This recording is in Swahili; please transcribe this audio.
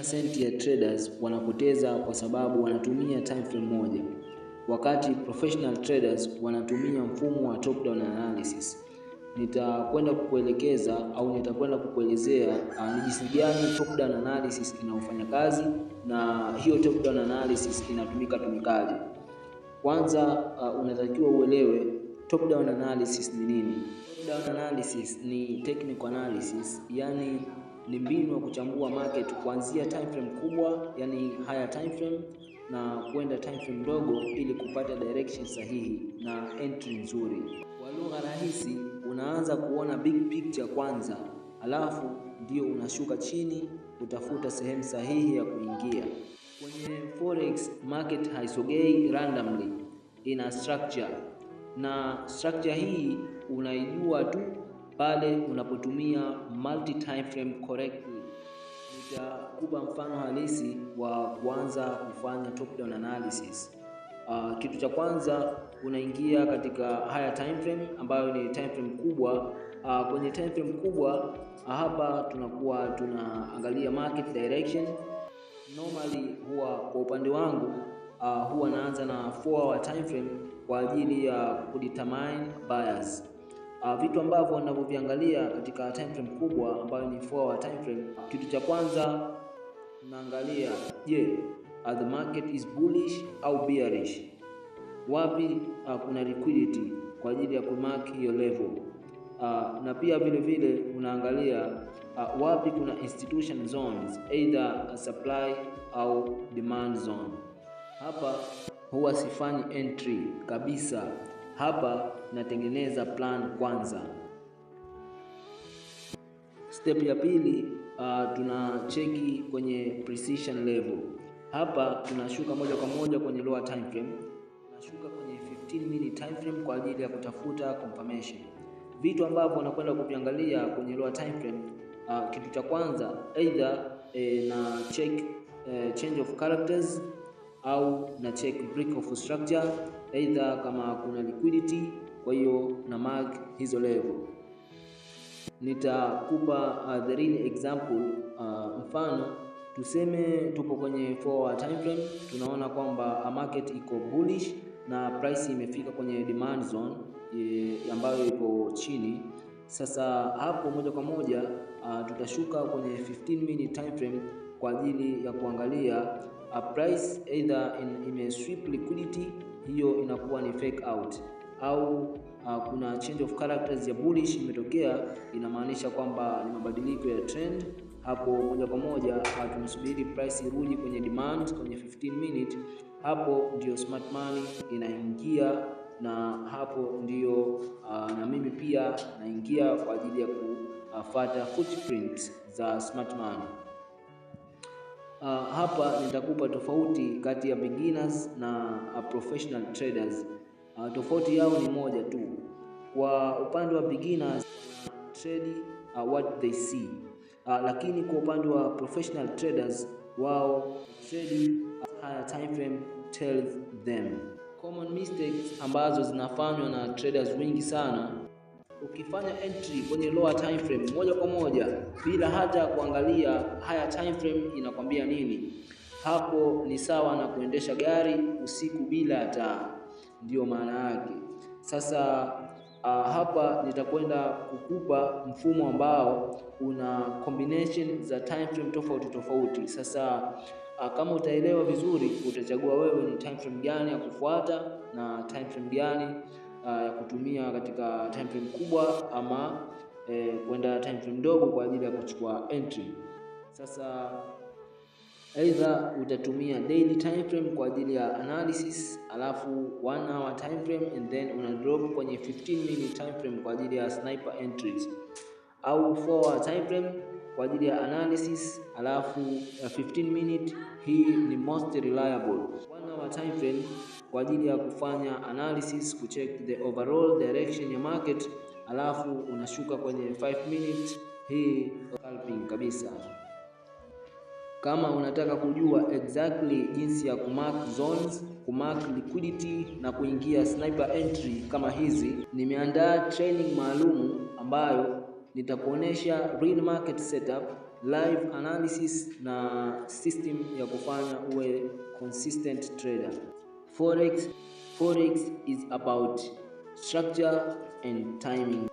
90% ya traders wanapoteza kwa sababu wanatumia time frame moja, wakati professional traders wanatumia mfumo wa top down analysis. Nitakwenda kukuelekeza au nitakwenda kukuelezea ni jinsi gani top down analysis inaofanya kazi na hiyo top down analysis inatumikaje. Kwanza unatakiwa uelewe top down analysis ni nini. Top down analysis ni technical analysis, yani ni mbinu ya kuchambua market kuanzia time frame kubwa, yani higher time frame, na kwenda time frame ndogo ili kupata direction sahihi na entry nzuri. Kwa lugha rahisi, unaanza kuona big picture kwanza, alafu ndio unashuka chini kutafuta sehemu sahihi ya kuingia. Kwenye forex market haisogei randomly, ina structure, na structure hii unaijua tu pale unapotumia multi time frame correctly. Nitakupa mfano halisi wa kuanza kufanya top down analysis. Kitu cha kwanza, unaingia katika higher time frame ambayo ni time frame kubwa. Kwenye time frame kubwa hapa tunakuwa tunaangalia market direction. Normally huwa kwa upande wangu huwa naanza na 4-hour time frame kwa ajili ya kudetermine buyers. Vitu ambavyo ninavyoviangalia katika time frame kubwa ambayo ni 4-hour time frame, kitu cha kwanza naangalia, the market is bullish au bearish. Wapi kuna liquidity kwa ajili ya kumark hiyo level. Na pia vile unaangalia wapi kuna institution zones, either supply au demand zone. Hapa huwa sifanyi entry kabisa, hapa natengeneza plan kwanza. Step ya pili, tunacheki kwenye precision level. Hapa tunashuka moja kwa moja kwenye lower time frame, tunashuka kwenye 15 minute time frame kwa ajili ya kutafuta confirmation. Vitu ambavyo unakwenda kuviangalia kwenye lower time frame, kitu cha kwanza either na check change of characters au na check break of structure, either kama kuna liquidity, kwa hiyo na mark hizo level. Nitakupa the real example. Mfano tuseme tupo kwenye 4-hour time frame, tunaona kwamba market iko bullish na price imefika kwenye demand zone ambayo iko chini. Sasa hapo moja kwa moja tutashuka kwenye 15 minute time frame kwa ajili ya kuangalia price either imesweep liquidity, hiyo inakuwa ni fake out, au kuna change of characters ya bullish imetokea, inamaanisha kwamba ni mabadiliko ya trend. Hapo moja kwa moja tunasubiri price irudi kwenye demand kwenye 15 minute. Hapo ndio smart money inaingia, na hapo ndio na mimi pia naingia kwa ajili ya kufuata footprint za smart money. Hapa nitakupa tofauti kati ya beginners na professional traders. Tofauti yao ni moja tu. Kwa upande wa beginners trade what they see, lakini kwa upande wa professional traders wao trade higher time frame tells them. Common mistakes ambazo zinafanywa na traders wengi sana: ukifanya entry kwenye lower time frame moja kwa moja bila hata kuangalia higher time frame inakwambia nini, hapo ni sawa na kuendesha gari usiku bila taa, ndio maana yake. Sasa hapa nitakwenda kukupa mfumo ambao una combination za time frame tofauti. Sasa kama utaelewa vizuri, utachagua wewe ni time frame gani ya kufuata na time frame gani ya kutumia katika time frame kubwa, ama kwenda time frame ndogo kwa ajili ya kuchukua entry. Sasa either utatumia daily time frame kwa ajili ya analysis, alafu 1 hour time frame, and then una drop kwenye 15 minute time frame kwa ajili ya sniper entries, au 4 hour time frame kwa ajili ya analysis, alafu 15 minute, hii ni most reliable. 1 hour time frame kwa ajili ya kufanya analysis, kucheck the overall direction ya market, alafu unashuka kwenye 5 minutes, hii scalping kabisa. Kama unataka kujua exactly jinsi ya kumark zones, kumark liquidity na kuingia sniper entry kama hizi, nimeandaa training maalumu ambayo nitakuonesha real market setup, live analysis na system ya kufanya uwe consistent trader. Forex is about structure and timing.